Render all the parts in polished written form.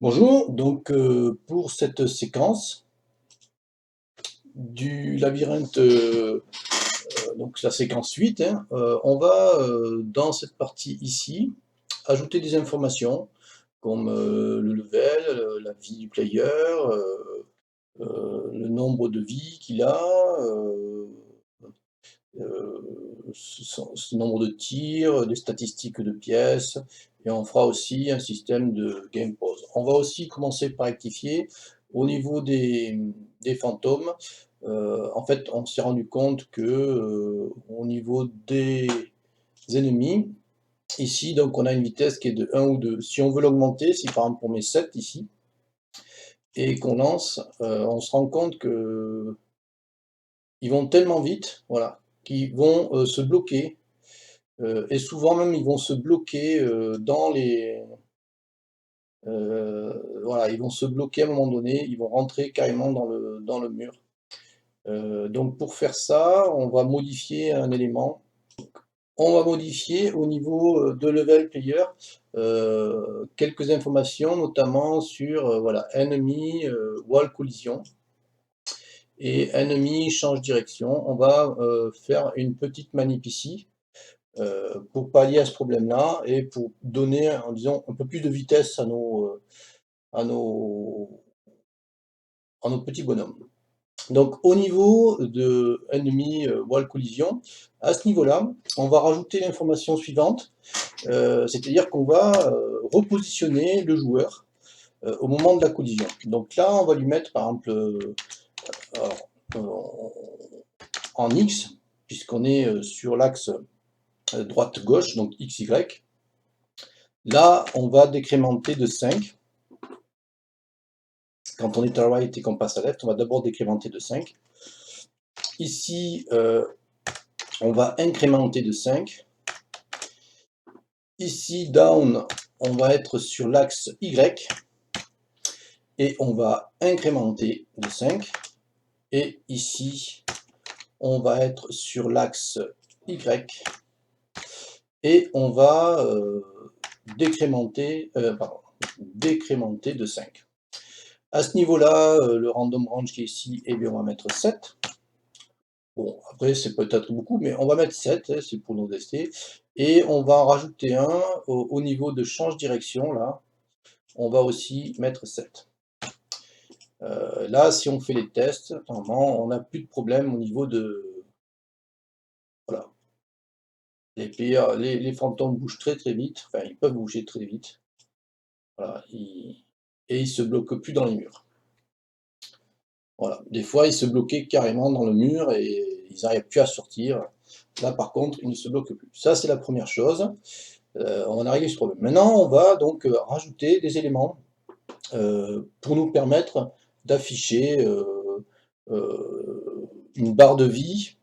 Bonjour, donc pour cette séquence du labyrinthe, donc la séquence 8, hein, on va dans cette partie ici ajouter des informations comme le level, la vie du player, le nombre de vies qu'il a, ce nombre de tirs, des statistiques de pièces, et on fera aussi un système de game pause. On va aussi commencer par rectifier au niveau des fantômes. En fait, on s'est rendu compte que au niveau des ennemis, ici, donc on a une vitesse qui est de 1 ou 2. Si on veut l'augmenter, si par exemple on met 7 ici, et qu'on lance, on se rend compte que ils vont tellement vite, voilà, qu'ils vont se bloquer. Et souvent même, ils vont se bloquer dans les... voilà, ils vont se bloquer à un moment donné, ils vont rentrer carrément dans le mur. Donc pour faire ça, on va modifier un élément. On va modifier au niveau de level player quelques informations, notamment sur voilà, ennemi, wall collision et ennemi change direction. On va faire une petite manip ici. Pour pallier à ce problème-là et pour donner, disons, un peu plus de vitesse à nos, à nos petits bonhommes. Donc au niveau de ennemi wall collision, à ce niveau-là, on va rajouter l'information suivante, c'est-à-dire qu'on va repositionner le joueur au moment de la collision. Donc là, on va lui mettre par exemple alors, en X, puisqu'on est sur l'axe droite-gauche, donc XY. Là, on va décrémenter de 5. Quand on est à right et qu'on passe à left, on va d'abord décrémenter de 5. Ici, on va incrémenter de 5. Ici, down, on va être sur l'axe Y. Et on va incrémenter de 5. Et ici, on va être sur l'axe Y. Et on va décrémenter de 5. À ce niveau-là, le random range qui est ici, eh bien, on va mettre 7. Bon, après, c'est peut-être beaucoup, mais on va mettre 7, hein, c'est pour nous tester. Et on va en rajouter un au niveau de change direction, là. On va aussi mettre 7. Là, si on fait les tests, normalement, on n'a plus de problème au niveau de... Voilà. Les fantômes bougent très très vite, enfin, ils peuvent bouger très vite. Voilà, et ils se bloquent plus dans les murs. Voilà. Des fois, ils se bloquaient carrément dans le mur et ils n'arrivaient plus à sortir. Là, par contre, ils ne se bloquent plus. Ça, c'est la première chose. On a réglé ce problème. Maintenant, on va donc rajouter des éléments pour nous permettre d'afficher une barre de vie,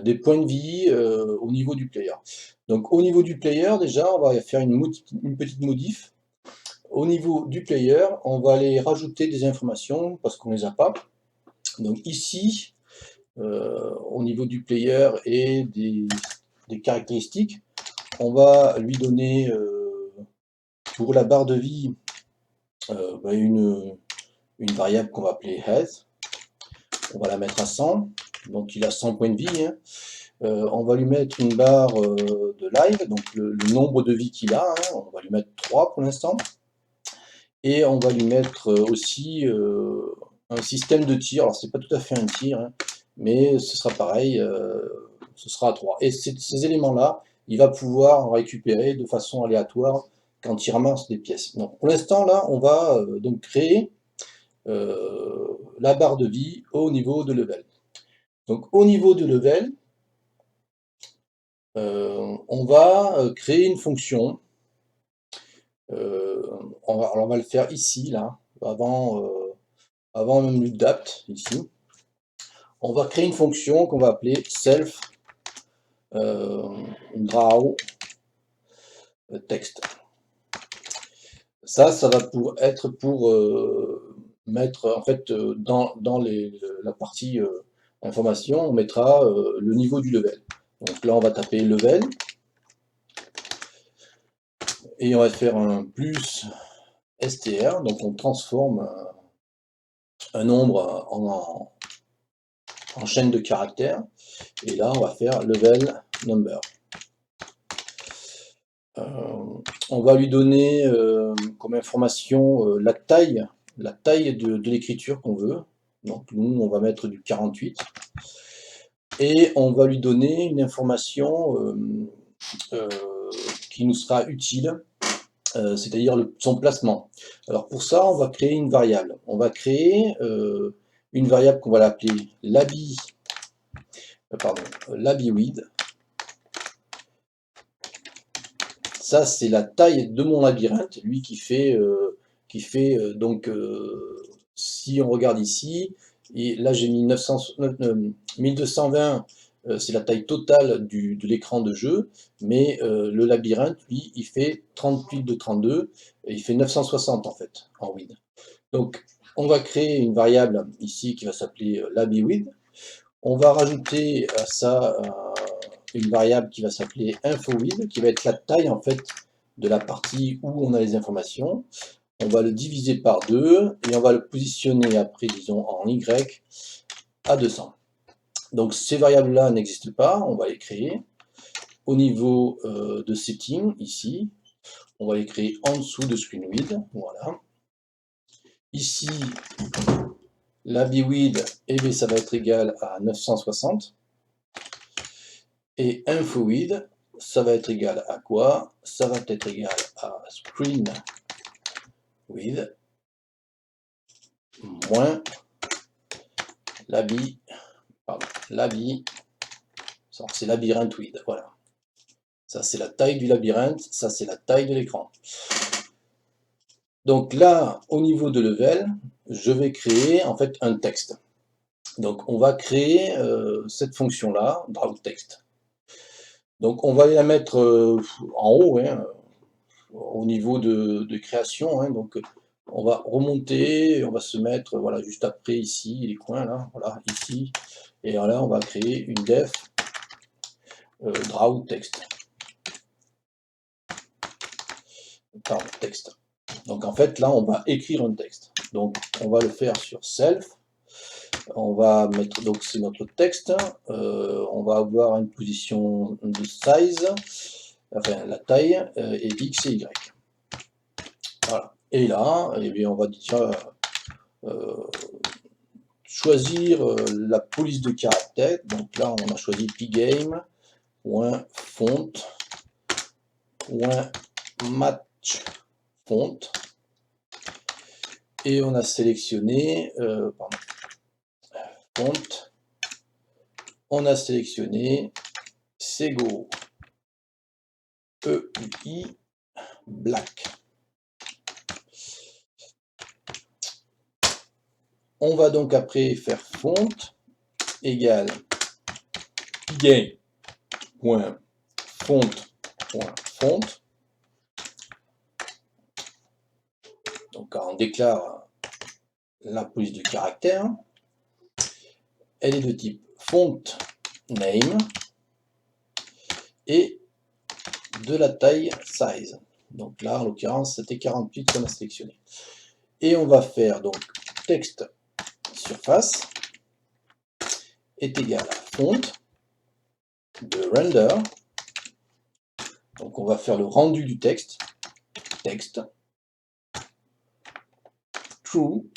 des points de vie au niveau du player. Donc, au niveau du player, déjà, on va faire une petite modif. Au niveau du player, on va aller rajouter des informations parce qu'on ne les a pas. Donc ici, au niveau du player et des caractéristiques, on va lui donner pour la barre de vie une variable qu'on va appeler health. On va la mettre à 100, donc il a 100 points de vie. Hein. On va lui mettre une barre de life, donc le nombre de vie qu'il a, hein. On va lui mettre 3 pour l'instant. Et on va lui mettre aussi un système de tir. Alors c'est pas tout à fait un tir, hein, mais ce sera pareil, ce sera à 3. Et ces éléments-là, il va pouvoir en récupérer de façon aléatoire quand il ramasse des pièces. Donc, pour l'instant, là, on va donc créer la barre de vie au niveau de level. Donc, au niveau de level, on va créer une fonction. On va le faire ici, là, avant même l'adapt, ici. On va créer une fonction qu'on va appeler self draw text. Ça va être pour mettre, en fait, dans la partie information, on mettra le niveau du level. Donc là, on va taper level, et on va faire un plus str, donc on transforme un nombre en chaîne de caractères, et là on va faire level number. On va lui donner comme information la taille de l'écriture qu'on veut. Donc nous on va mettre du 48, et on va lui donner une information qui nous sera utile, c'est-à-dire son placement. Alors pour ça, on va créer une variable. On va créer une variable qu'on va l'appeler labywidth. Ça, c'est la taille de mon labyrinthe, lui qui fait donc, si on regarde ici, et là j'ai mis 1220, c'est la taille totale de l'écran de jeu, mais le labyrinthe, lui, il fait 38 de 32, et il fait 960 en fait, en width. Donc, on va créer une variable ici qui va s'appeler labywidth. On va rajouter à ça une variable qui va s'appeler infowidth, qui va être la taille en fait de la partie où on a les informations. On va le diviser par 2 et on va le positionner après, disons, en Y à 200. Donc ces variables-là n'existent pas, on va les créer. Au niveau de setting, ici, on va les créer en dessous de screen width, voilà. Ici, labywidth, ça va être égal à 960. Et infowidth, ça va être égal à quoi? Ça va être égal à screen width moins c'est labyrinthe width, voilà. Ça c'est la taille du labyrinthe, ça c'est la taille de l'écran. Donc là, au niveau de level, je vais créer en fait un texte. Donc on va créer cette fonction-là, drawText. Donc on va la mettre en haut, hein, au niveau de création, hein, donc on va remonter, on va se mettre voilà, juste après ici, les coins là, voilà, ici, et là on va créer une def drawText. Pardon, texte. Donc en fait là on va écrire un texte. Donc on va le faire sur self. On va mettre, donc c'est notre texte. On va avoir une position de size, enfin la taille, et X et Y. Voilà. Et là, eh bien, on va déjà choisir la police de caractère. Donc là, on a choisi pgame, .font, .match font. Et on a sélectionné, font, on a sélectionné Sego EUI Black. On va donc après faire font égale pgame.font.font. Donc on déclare la police de caractère. Elle est de type font name et de la taille size. Donc là, en l'occurrence, c'était 48 qu'on a sélectionné. Et on va faire donc texte surface est égal à font de render. Donc on va faire le rendu du texte, true,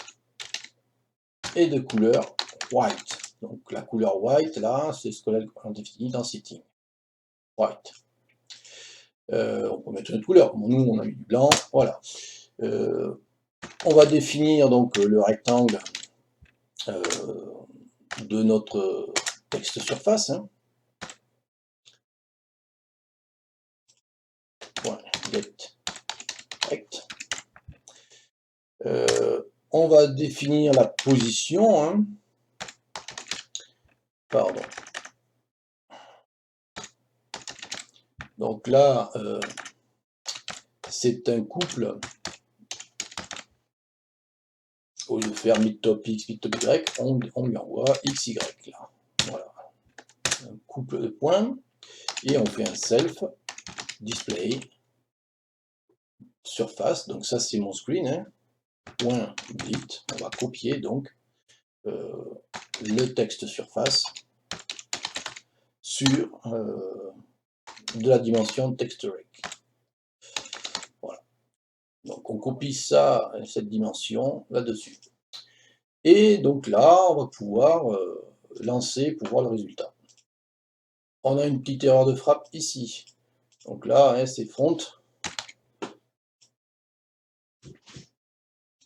et de couleur white. Donc la couleur white, là, c'est ce qu'on définit dans setting. White. On peut mettre une autre couleur. Bon, nous, on a mis du blanc. Voilà. On va définir donc le rectangle de notre texte surface. Hein. Get rect. On va définir la position. Hein. Pardon. Donc là, c'est un couple. Au lieu de faire mid-top X, mid-top Y, on lui envoie XY là. Voilà. Un couple de points. Et on fait un self display surface, donc ça c'est mon screen, hein, point bit, on va copier donc le texte surface sur de la dimension textRec. Voilà. Donc on copie ça, cette dimension là-dessus. Et donc là, on va pouvoir lancer pour voir le résultat. On a une petite erreur de frappe ici. Donc là, hein, c'est front.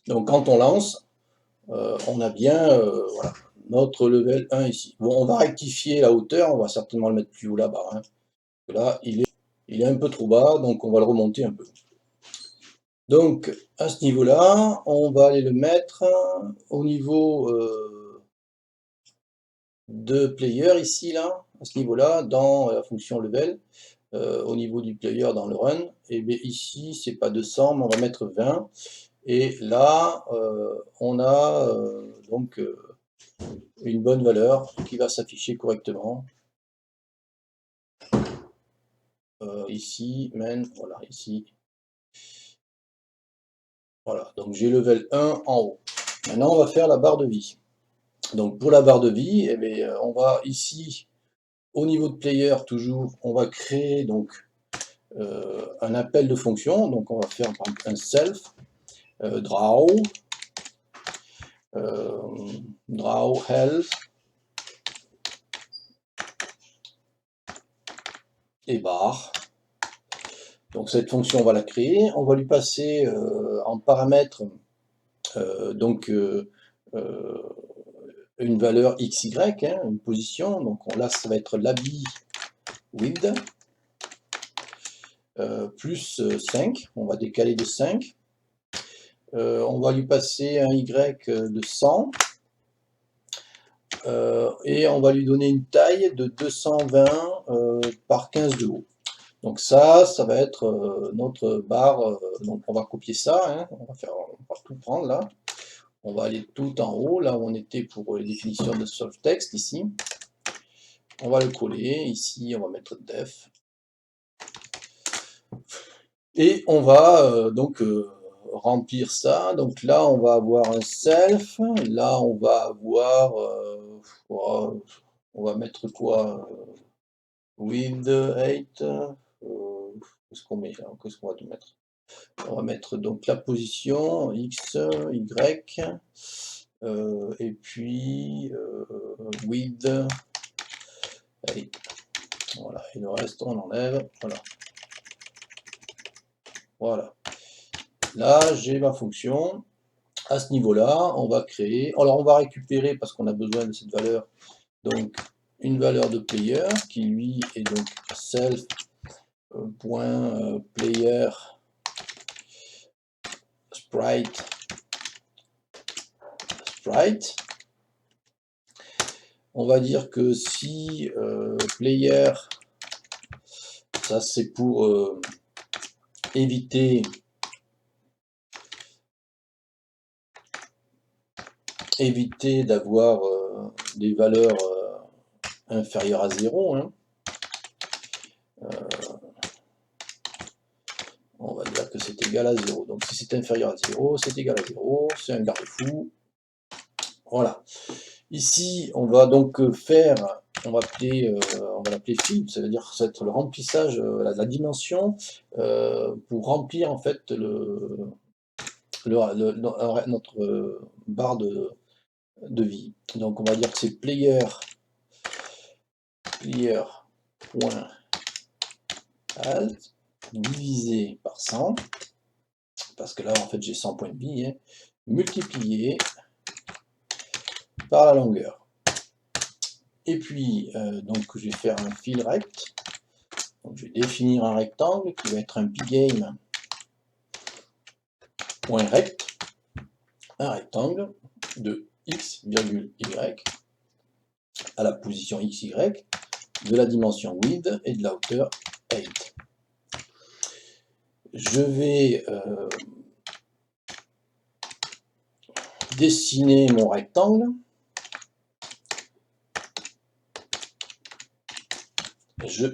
Donc quand on lance, on a bien voilà, notre level 1 ici. Bon, on va rectifier la hauteur, on va certainement le mettre plus haut là-bas. Hein. Là, il est un peu trop bas, donc on va le remonter un peu. Donc, à ce niveau-là, on va aller le mettre au niveau de player, ici, là, à ce niveau-là, dans la fonction level, au niveau du player dans le run. Et bien ici, c'est pas 200, mais on va mettre 20. Et là, on a donc une bonne valeur qui va s'afficher correctement. Ici, voilà, ici. Voilà, donc j'ai level 1 en haut. Maintenant, on va faire la barre de vie. Donc pour la barre de vie, eh bien, on va ici, au niveau de player, toujours, on va créer donc un appel de fonction. Donc on va faire par exemple un self, draw, draw health, et barre. Donc cette fonction, on va la créer. On va lui passer en paramètre donc une valeur XY, hein, une position. Donc là, ça va être l'habit width plus 5. On va décaler de 5. On va lui passer un Y de 100. Et on va lui donner une taille de 220 par 15 de haut. Donc ça va être notre barre. Donc on va copier ça. Hein, on va tout prendre là. On va aller tout en haut, là où on était pour les définitions de solve text, ici. On va le coller, ici on va mettre def. Et on va donc remplir ça. Donc là on va avoir un self, là on va avoir, on va mettre quoi, with 8, qu'est-ce qu'on met là, qu'est-ce qu'on va mettre? On va mettre donc la position, X, Y, et puis with 8. Voilà, et le reste on enlève, voilà. Voilà. Là j'ai ma fonction. À ce niveau-là, on va créer, alors on va récupérer, parce qu'on a besoin de cette valeur, donc une valeur de player, qui lui est donc self player sprite. On va dire que si player, ça c'est pour éviter d'avoir des valeurs inférieures à 0. Hein. On va dire que c'est égal à 0. Donc si c'est inférieur à 0, c'est égal à 0, c'est un garde-fou. Voilà. Ici, on va donc faire, on va l'appeler fill, ça veut dire que c'est le remplissage, la dimension, pour remplir en fait notre barre de vie. Donc on va dire que c'est player.alt, divisé par 100, parce que là en fait j'ai 100 points de vie, hein, multiplié par la longueur. Et puis donc je vais faire un fill rect. Donc je vais définir un rectangle qui va être un pgame.rect, un rectangle de x, y à la position xy, de la dimension width et de la hauteur 8. Je vais dessiner mon rectangle. Je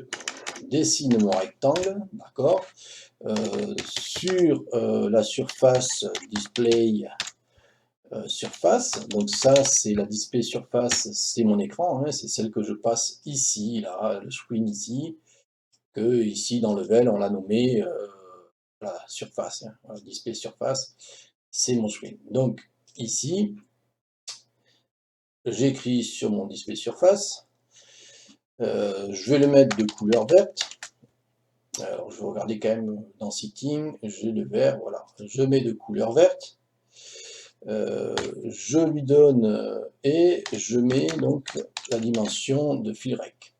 dessine mon rectangle, d'accord. Sur la surface display surface, donc ça c'est la display surface, c'est mon écran, hein, c'est celle que je passe ici, là, le screen ici, que ici dans Level on l'a nommé la surface, hein, voilà, display surface, c'est mon screen. Donc ici, j'écris sur mon display surface, je vais le mettre de couleur verte. Alors je vais regarder quand même dans Setting, j'ai le vert, voilà, je mets de couleur verte. Je lui donne et je mets donc la dimension de fil rec.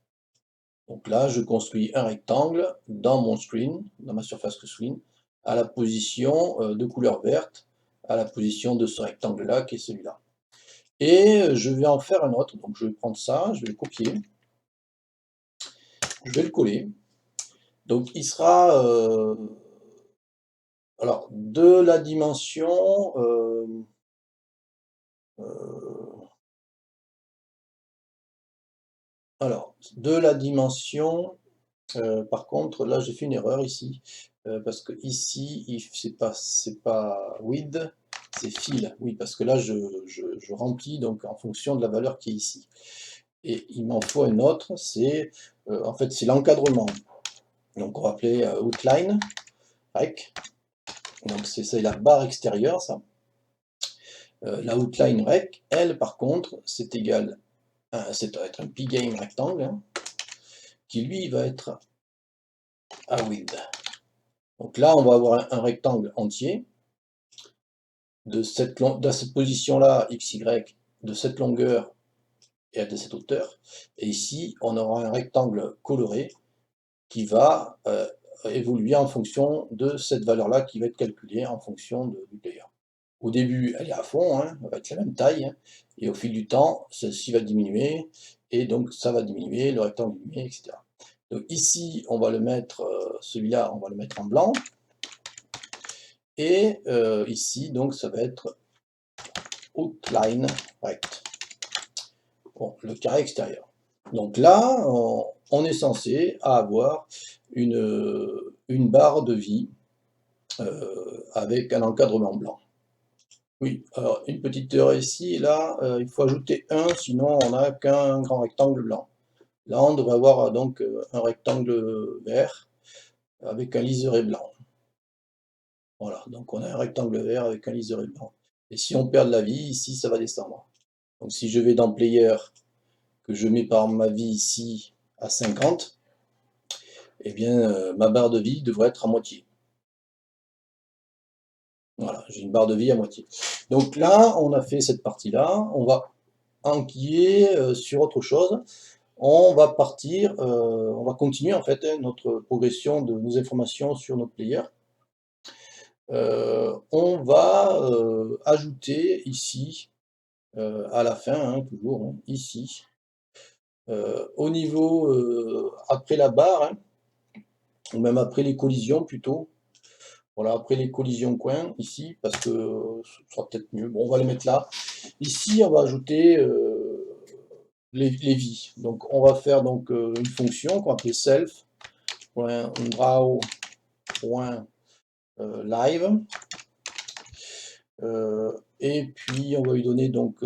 Donc là, je construis un rectangle dans mon screen, dans ma surface screen, à la position de couleur verte, à la position de ce rectangle-là qui est celui-là. Et je vais en faire un autre, donc je vais prendre ça, je vais le copier, je vais le coller. Donc il sera alors de la dimension par contre, là j'ai fait une erreur ici, parce que ici, c'est pas width, c'est fill. Oui, parce que là je remplis donc en fonction de la valeur qui est ici. Et il m'en faut un autre, c'est en fait c'est l'encadrement. Donc on va appeler outline rec. Donc c'est la barre extérieure, ça. La outline rec, elle par contre, c'est égal, ça va être un pgame rectangle, hein, qui lui va être à width. Donc là, on va avoir un rectangle entier de cette position-là, xy, de cette longueur et de cette hauteur. Et ici, on aura un rectangle coloré qui va évoluer en fonction de cette valeur-là qui va être calculée en fonction du player. Au début, elle est à fond, hein, elle va être la même taille, hein, et au fil du temps, celle-ci va diminuer, et donc ça va diminuer, le rectangle diminuer, etc. Donc ici, on va le mettre, celui-là, on va le mettre en blanc, et ici, donc ça va être outline rect. Bon, le carré extérieur. Donc là, on est censé avoir une barre de vie avec un encadrement blanc. Oui, alors une petite erreur ici, là, il faut ajouter 1, sinon on n'a qu'un grand rectangle blanc. Là, on devrait avoir donc un rectangle vert avec un liseré blanc. Voilà, donc on a un rectangle vert avec un liseré blanc. Et si on perd de la vie, ici, ça va descendre. Donc si je vais dans Player, que je mets par ma vie ici à 50, eh bien ma barre de vie devrait être à moitié. Voilà, j'ai une barre de vie à moitié. Donc là, on a fait cette partie-là, on va enquiller sur autre chose. On va partir, on va continuer en fait notre progression de nos informations sur notre player. On va ajouter ici, à la fin, hein, toujours, hein, ici, au niveau, après la barre, hein, ou même après les collisions plutôt, voilà, après les collisions coins, ici, parce que ce sera peut-être mieux, bon, on va les mettre là. Ici, on va ajouter les vies. Donc, on va faire donc une fonction qu'on va appeler self.draw.live. Et puis, on va lui donner donc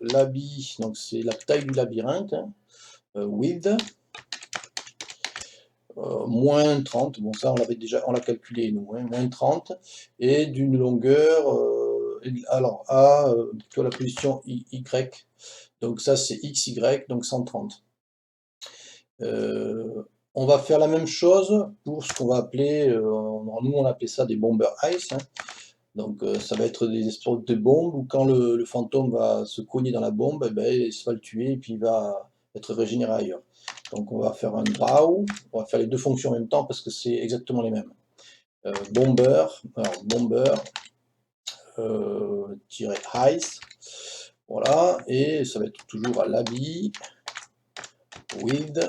l'habit, donc c'est la taille du labyrinthe, hein, width, moins 30, bon ça on l'avait déjà, on l'a calculé nous, hein, moins 30, et d'une longueur, alors à plutôt la position Y, donc ça c'est XY, donc 130. On va faire la même chose pour ce qu'on va appeler, nous on appelait ça des bomber ice, hein. Donc ça va être des espèces de bombes où quand le fantôme va se cogner dans la bombe, eh ben, il va le tuer et puis il va être régénéré ailleurs. Donc on va faire un draw, on va faire les deux fonctions en même temps parce que c'est exactement les mêmes. Bomber, alors bomber, ice, voilà, et ça va être toujours à l'habit, with,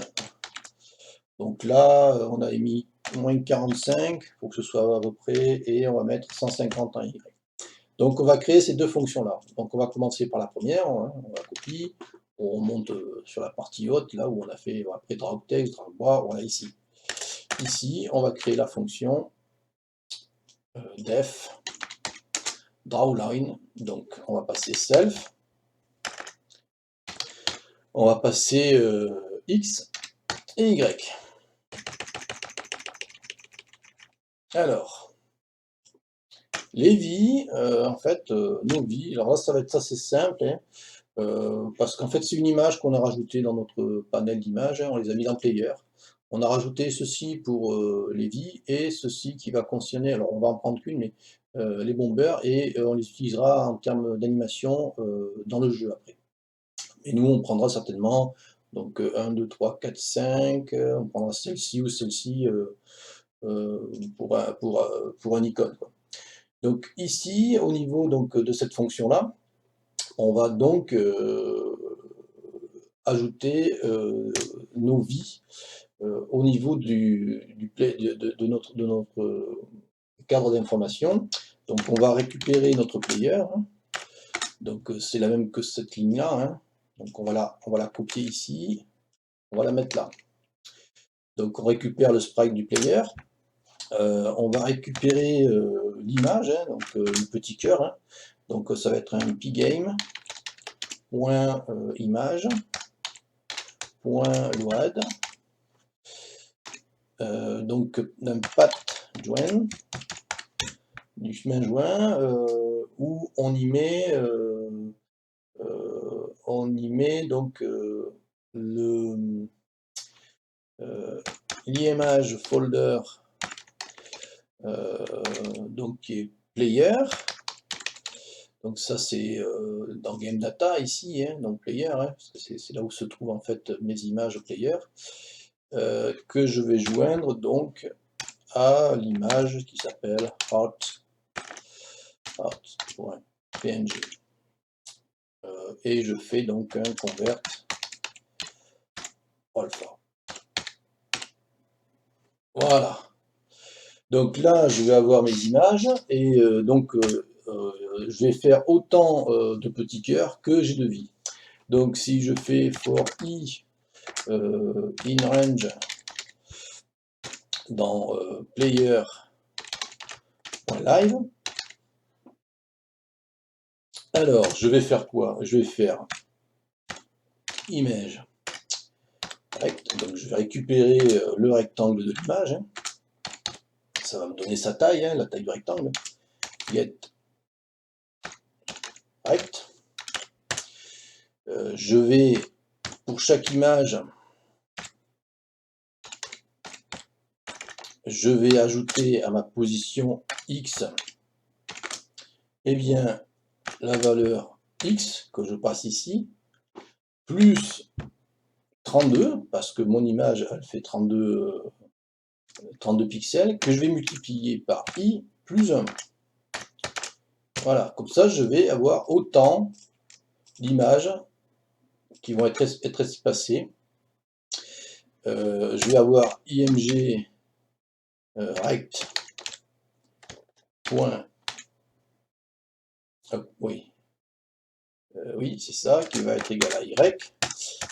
donc là on a mis moins 45 pour que ce soit à peu près, et on va mettre 150 en Y. Donc on va créer ces deux fonctions-là. Donc on va commencer par la première, hein, on la copie, on monte sur la partie haute, là où on a fait après drag text, drag bar, voilà ici. ici, on va créer la fonction def drawLine. Donc, on va passer self. On va passer X et Y. Alors, les vies, en fait, nos vies, alors là, ça va être assez simple, hein, parce qu'en fait, c'est une image qu'on a rajoutée dans notre panel d'images, hein, on les a mis dans Player. On a rajouté ceci pour les vies et ceci qui va concerner, alors on va en prendre qu'une, mais les bombers, et on les utilisera en termes d'animation dans le jeu après. Et nous, on prendra certainement donc 1, 2, 3, 4, 5, on prendra celle-ci ou celle-ci pour un icône, quoi. Donc ici, au niveau donc, de cette fonction-là, on va donc ajouter nos vies au niveau de notre cadre d'information. Donc on va récupérer notre player, hein. Donc c'est la même que cette ligne-là, hein. Donc on va la copier ici, on va la mettre là. Donc on récupère le sprite du player, on va récupérer l'image, hein, donc le petit cœur, hein. Donc ça va être un pgame point image point load, donc un path join du chemin joint où on y met donc l'image folder donc qui est player. Donc ça c'est dans Game Data ici, hein, donc player, hein, parce que c'est là où se trouvent en fait mes images player, que je vais joindre donc à l'image qui s'appelle art.png. Et je fais donc un convert alpha. Voilà. Donc là, je vais avoir mes images et donc je vais faire autant de petits cœurs que j'ai de vie. Donc si je fais for i in range dans player.live, alors je vais faire quoi? Je vais faire image rect, donc je vais récupérer le rectangle de l'image, hein. Ça va me donner sa taille, hein, la taille du rectangle. Get rect. Je vais, pour chaque image, je vais ajouter à ma position X, eh bien, la valeur X que je passe ici, plus 32, parce que mon image, elle fait 32 pixels, que je vais multiplier par I plus 1. Voilà, comme ça, je vais avoir autant d'images qui vont être espacées. Je vais avoir img rect point, oui, oui, c'est ça, qui va être égal à y.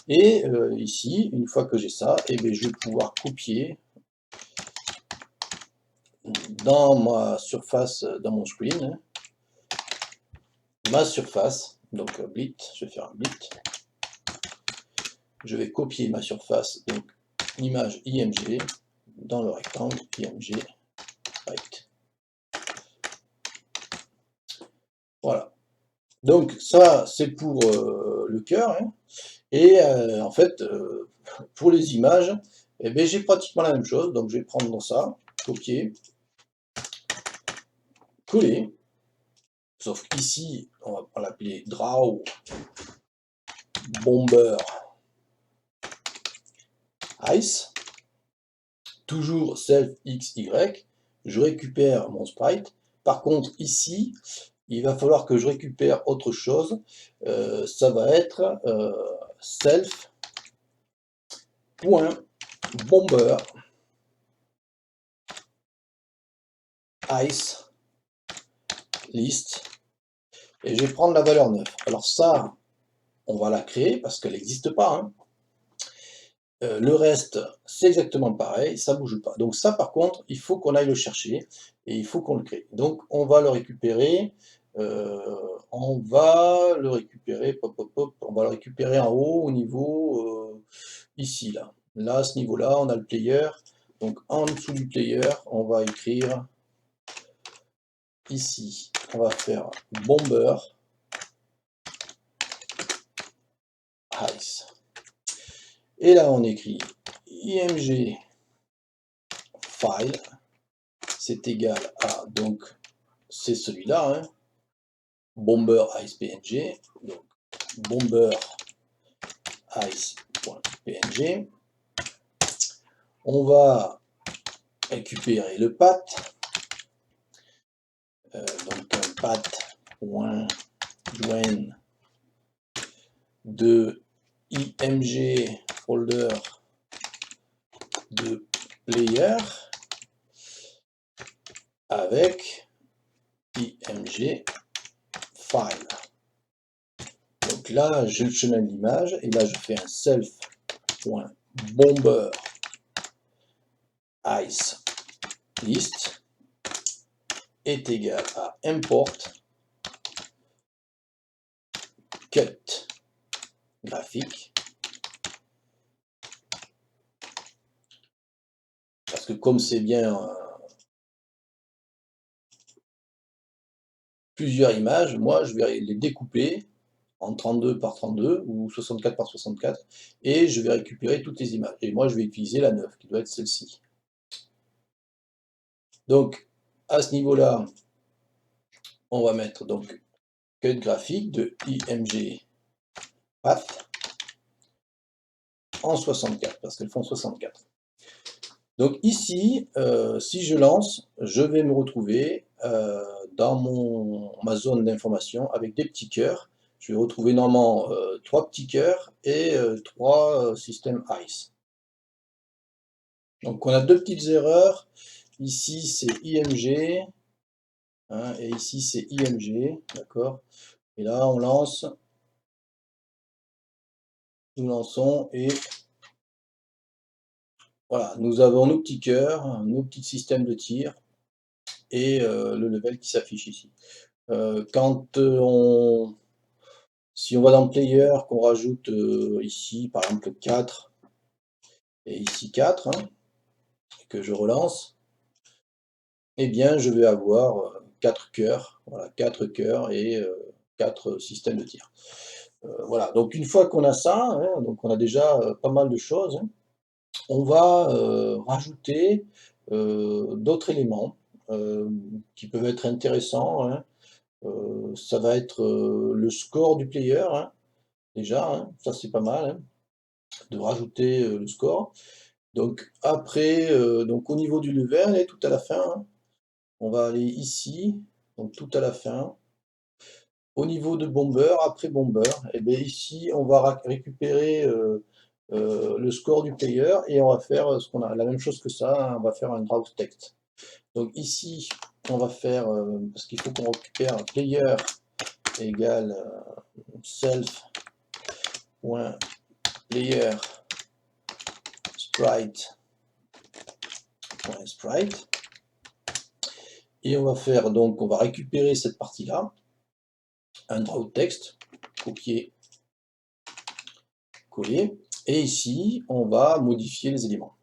Et ici, une fois que j'ai ça, eh bien, je vais pouvoir copier dans ma surface, dans mon screen, hein, ma surface, donc blit, je vais faire un blit, je vais copier ma surface, donc l'image img, dans le rectangle img rect. Voilà. Donc ça, c'est pour le cœur, hein. Et en fait, pour les images, eh bien, j'ai pratiquement la même chose. Donc je vais prendre ça, copier, coller. Sauf qu'ici, on va l'appeler draw bomber ice. Toujours self x, y. Je récupère mon sprite. Par contre, ici, il va falloir que je récupère autre chose. Ça va être self point bomber ice list, et je vais prendre la valeur 9. Alors ça, on va la créer parce qu'elle n'existe pas, hein. Le reste, c'est exactement pareil, ça bouge pas. Donc ça, par contre, il faut qu'on aille le chercher et il faut qu'on le crée. Donc on va le récupérer, heu, on va le récupérer, pop, pop, pop, on va le récupérer en haut au niveau, ici là. Là, à ce niveau-là, on a le player. Donc en dessous du player, on va écrire ici, on va faire bomber ice. Et là, on écrit img file, c'est égal à, donc c'est celui-là, hein, bomber ice png, donc bomber ice.png. On va récupérer le path, donc un path.join de img folder de player avec img file. Donc là, j'ai le chemin de l'image et là, je fais un self.bomber ice list est égal à import cut graphique, parce que comme c'est bien plusieurs images, moi je vais les découper en 32 par 32 ou 64 par 64 et je vais récupérer toutes les images. Et moi je vais utiliser la 9 qui doit être celle-ci. Donc à ce niveau-là, on va mettre donc cut graphique de img path en 64 parce qu'elles font 64. Donc ici, si je lance, je vais me retrouver dans ma zone d'information avec des petits cœurs. Je vais retrouver normalement 3 petits cœurs et 3 systèmes ICE. Donc on a 2 petites erreurs. Ici c'est IMG, hein, et ici c'est IMG, d'accord. Et là on lance, nous lançons et voilà, nous avons nos petits cœurs, nos petits systèmes de tir et le level qui s'affiche ici. Quand si on va dans le player, qu'on rajoute ici par exemple 4 et ici 4, hein, et que je relance, eh bien je vais avoir 4 cœurs, voilà, 4 cœurs et 4 systèmes de tir. Voilà, donc une fois qu'on a ça, hein, donc on a déjà pas mal de choses, hein, on va rajouter d'autres éléments qui peuvent être intéressants, hein. Ça va être le score du player, hein, déjà, hein, ça c'est pas mal, hein, de rajouter le score. Donc après, donc au niveau du level et tout à la fin, hein, on va aller ici, donc tout à la fin. Au niveau de bomber, après bomber, et bien ici on va récupérer le score du player et on va faire ce qu'on a la même chose que ça, hein, on va faire un draw text. Donc ici on va faire, parce qu'il faut qu'on récupère player égale self.player sprite. Et on va faire donc, on va récupérer cette partie-là, un draw text, copier, coller, et ici on va modifier les éléments.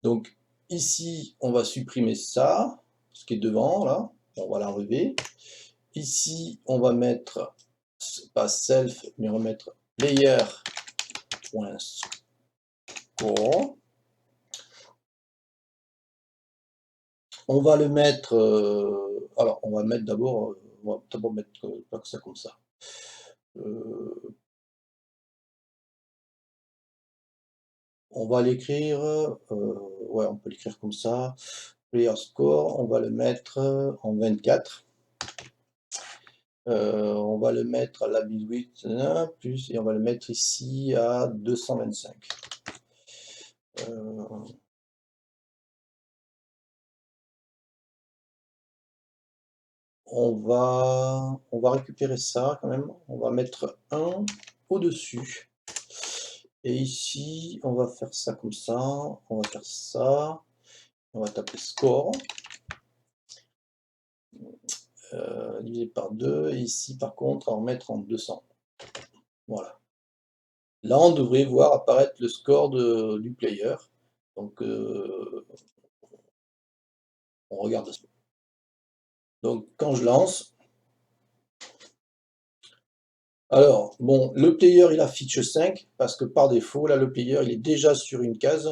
Donc ici on va supprimer ça, ce qui est devant là, on va l'enlever. Ici on va mettre, pas self, mais on va mettre player.score. On va le mettre, alors on va mettre d'abord, on va d'abord mettre pas que ça comme ça. On va l'écrire, ouais, on peut l'écrire comme ça. Player score, on va le mettre en 24. On va le mettre à la bitwidth, plus, et on va le mettre ici à 225. On va récupérer ça quand même. On va mettre 1 au-dessus. Et ici, on va faire ça comme ça, on va faire ça, on va taper score, divisé par 2, et ici par contre, on va remettre en 200. Voilà. Là, on devrait voir apparaître le score du player. Donc, on regarde ça. Donc, quand je lance, alors, bon, le player, il affiche 5, parce que par défaut, là, le player, il est déjà sur une case,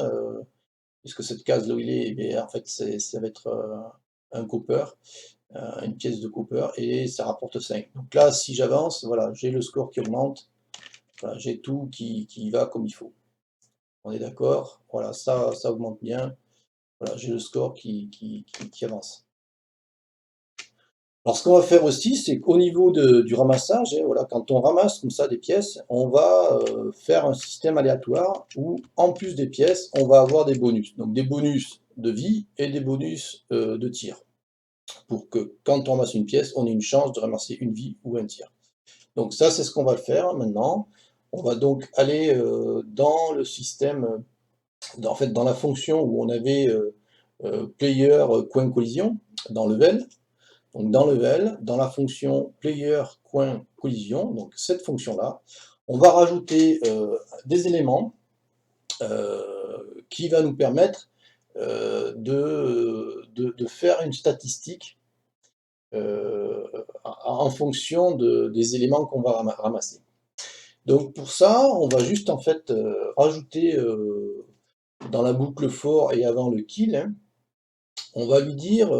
puisque cette case là où il est, eh bien, en fait, ça va être un copper, une pièce de copper, et ça rapporte 5. Donc là, si j'avance, voilà, j'ai le score qui augmente, voilà, j'ai tout qui va comme il faut. On est d'accord? Voilà, ça augmente bien. Voilà, j'ai le score qui avance. Alors, ce qu'on va faire aussi, c'est qu'au niveau du ramassage, voilà, quand on ramasse comme ça des pièces, on va faire un système aléatoire où, en plus des pièces, on va avoir des bonus. Donc, des bonus de vie et des bonus de tir. Pour que, quand on ramasse une pièce, on ait une chance de ramasser une vie ou un tir. Donc, ça, c'est ce qu'on va faire maintenant. On va donc aller dans le système, en fait, dans la fonction où on avait player coin collision, dans level. Donc dans level, dans la fonction player coin collision, donc cette fonction-là, on va rajouter des éléments qui va nous permettre de faire une statistique en fonction des éléments qu'on va ramasser. Donc pour ça, on va juste en fait rajouter dans la boucle for et avant le kill, hein, on va lui dire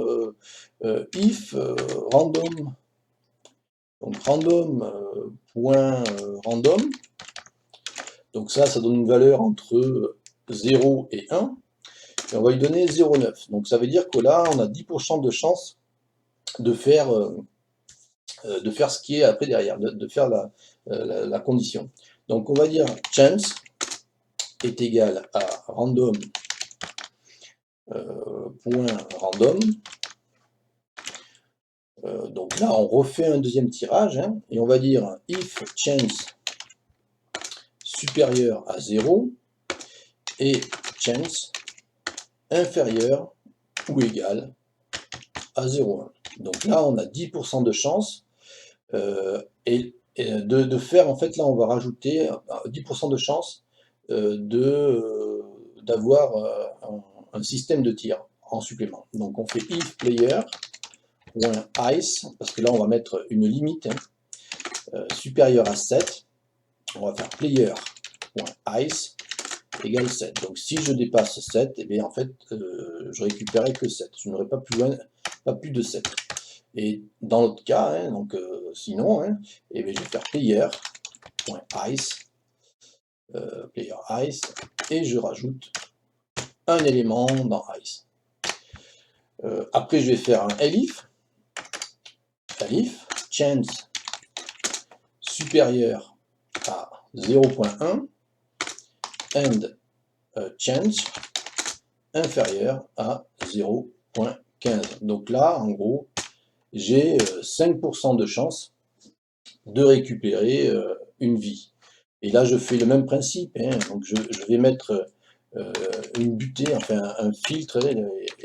if random. Donc random point random. Donc ça donne une valeur entre 0 et 1. Et on va lui donner 0,9. Donc ça veut dire que là, on a 10% de chance de faire ce qui est après derrière, de faire la condition. Donc on va dire chance est égal à random point random. Donc là, on refait un deuxième tirage, hein, et on va dire if chance supérieur à 0 et chance inférieur ou égal à 0,1. Donc là, on a 10% de chance et de faire, en fait, là, on va rajouter 10% de chance d'avoir un système de tir en supplément. Donc on fait if player.ice, parce que là, on va mettre une limite supérieure à 7. On va faire player.ice égale 7. Donc si je dépasse 7, eh bien en fait, je récupérerai que 7. Je n'aurai pas plus de 7. Et dans l'autre cas, hein, donc sinon, hein, eh bien, je vais faire player.ice, et je rajoute un élément dans ice. Après, je vais faire un elif chance supérieur à 0,1 and chance inférieur à 0,15. Donc là, en gros, j'ai 5% de chance de récupérer une vie. Et là, je fais le même principe, hein, donc je vais mettre une butée, enfin un filtre et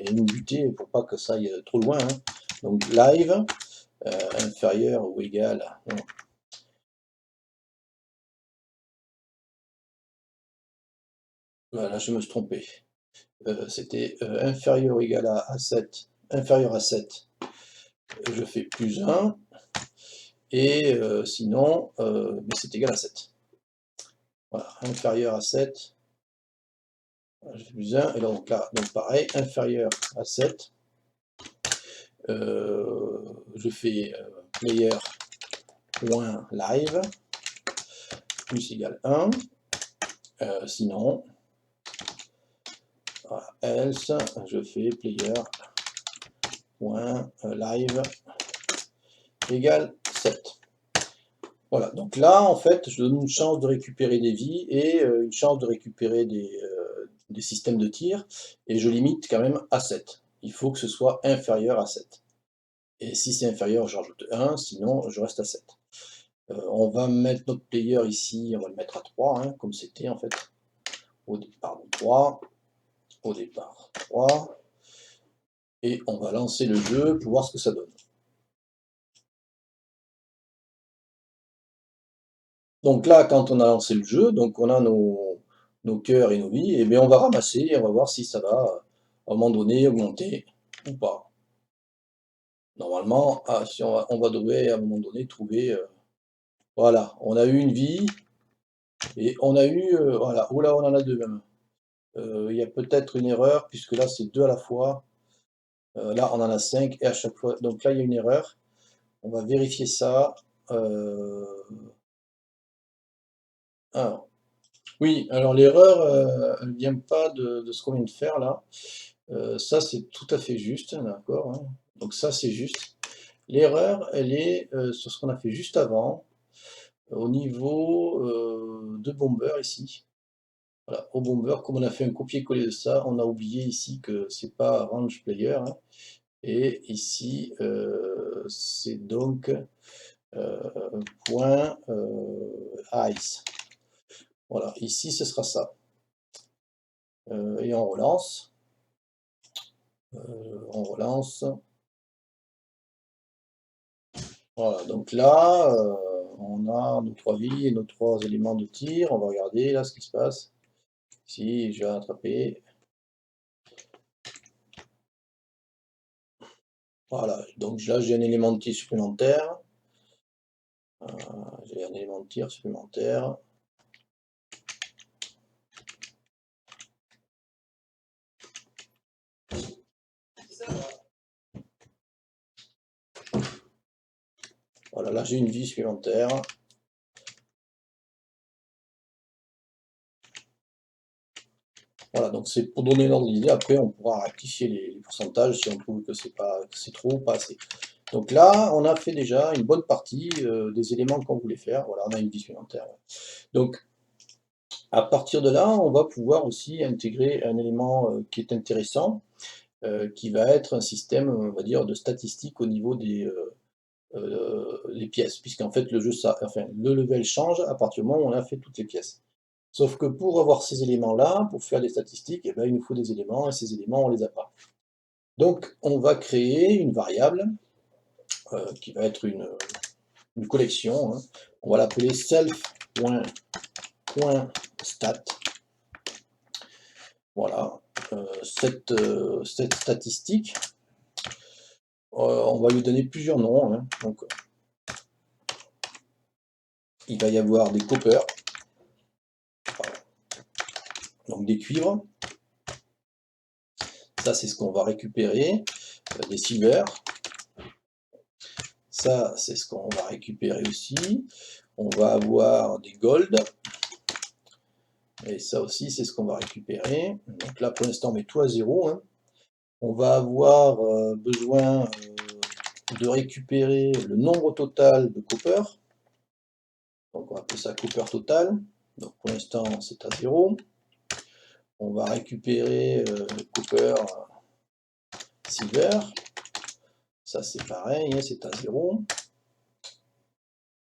une butée pour pas que ça aille trop loin. Hein. Donc live inférieur ou égal. Voilà, je me suis trompé. C'était inférieur ou égal à 7. Inférieur à 7, je fais plus 1. Et sinon, c'est égal à 7. Voilà, inférieur à 7, je fais plus 1, et donc là, donc pareil, inférieur à 7, je fais player.live plus égal 1, sinon, voilà, else, je fais player.live égale 7. Voilà, donc là, en fait, je donne une chance de récupérer des vies et une chance de récupérer des systèmes de tir, et je limite quand même à 7. Il faut que ce soit inférieur à 7. Et si c'est inférieur, je rajoute 1, sinon je reste à 7. On va mettre notre player ici, on va le mettre à 3, hein, comme c'était en fait. Au départ 3, au départ 3, et on va lancer le jeu pour voir ce que ça donne. Donc là, quand on a lancé le jeu, donc on a nos cœurs et nos vies, et bien on va ramasser et on va voir si ça va, à un moment donné, augmenter ou pas. Normalement, si on va devoir à un moment donné trouver, voilà, on a eu une vie, et on a eu, voilà, oh là, on en a deux même. Il y a peut-être une erreur, puisque là c'est deux à la fois. Là on en a 5 et à chaque fois, donc là il y a une erreur. On va vérifier ça. Euh, alors, oui, alors l'erreur, elle vient pas de ce qu'on vient de faire là. Ça c'est tout à fait juste, d'accord, hein. Donc ça c'est juste. L'erreur, elle est sur ce qu'on a fait juste avant, au niveau de Bomber ici. Voilà, au Bomber, comme on a fait un copier-coller de ça, on a oublié ici que c'est pas range player, hein. Et ici, c'est donc point ice. Voilà, ici ce sera ça. Et on relance. On relance. Voilà, donc là, on a nos 3 vies et nos 3 éléments de tir. On va regarder là ce qui se passe. Si je vais attraper. Voilà, donc là j'ai un élément de tir supplémentaire. J'ai un élément de tir supplémentaire. Voilà, là j'ai une vie supplémentaire. Voilà, donc c'est pour donner l'ordre d'idée. Après, on pourra rectifier les pourcentages si on trouve que c'est trop ou pas assez. Donc là, on a fait déjà une bonne partie des éléments qu'on voulait faire. Voilà, on a une vie supplémentaire. Donc, à partir de là, on va pouvoir aussi intégrer un élément qui est intéressant, qui va être un système, on va dire, de statistiques au niveau des pièces, puisqu'en fait, le level change à partir du moment où on a fait toutes les pièces. Sauf que pour avoir ces éléments-là, pour faire des statistiques, eh ben, il nous faut des éléments, et ces éléments, on ne les a pas. Donc, on va créer une variable qui va être une collection, hein. On va l'appeler self.stat. Voilà. Cette statistique, on va lui donner plusieurs noms, hein. Donc, il va y avoir des copper, donc des cuivres. Ça, c'est ce qu'on va récupérer. Des silver. Ça, c'est ce qu'on va récupérer aussi. On va avoir des gold. Et ça aussi, c'est ce qu'on va récupérer. Donc là, pour l'instant, on met tout à 0, hein. On va avoir besoin de récupérer le nombre total de copper. Donc on va appeler ça copper total. Donc pour l'instant, c'est à 0. On va récupérer copper silver. Ça, c'est pareil, hein, c'est à 0.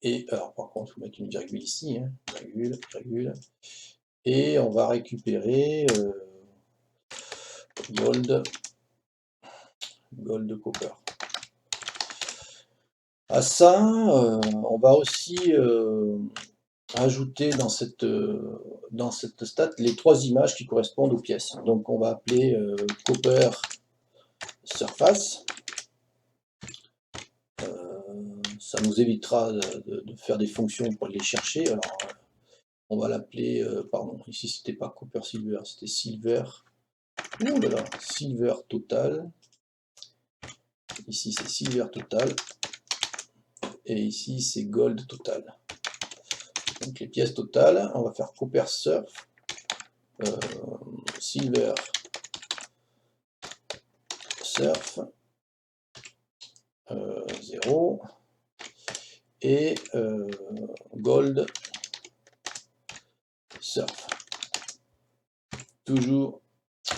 Et alors, par contre, il faut mettre une virgule ici, hein, virgule, virgule. Et on va récupérer gold copper. À ça, on va aussi ajouter dans cette stat les 3 images qui correspondent aux pièces. Donc on va appeler copper surface. Ça nous évitera de faire des fonctions pour les chercher. Alors on va l'appeler, pardon, ici c'était pas copper silver, c'était silver. Oh là là, silver total. Ici c'est silver total. Et ici c'est gold total. Donc les pièces totales, on va faire copper surf, silver surf, 0, et gold surf, toujours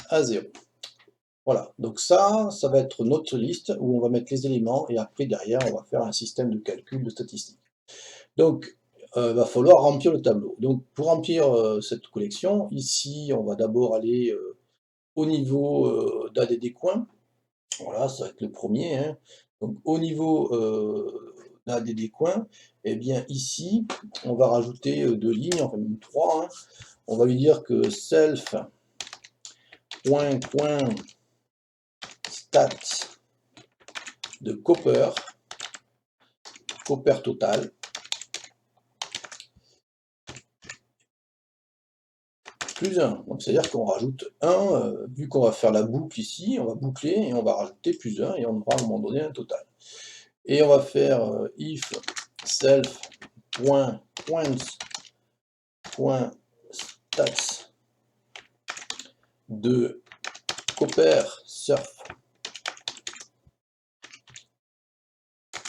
à 0. Voilà, donc ça va être notre liste où on va mettre les éléments, et après derrière on va faire un système de calcul de statistiques. Donc, va falloir remplir le tableau. Donc, pour remplir cette collection, ici, on va d'abord aller au niveau d'ADD coin. Voilà, ça va être le premier, hein. Donc, au niveau d'ADD coin, eh bien, ici, on va rajouter 2 lignes, enfin même 3, hein. On va lui dire que self point coin stats de copper total, plus 1. Donc c'est-à-dire qu'on rajoute 1, vu qu'on va faire la boucle ici, on va boucler et on va rajouter plus 1 et on aura à un moment donné un total. Et on va faire if self.points.stats de copper surf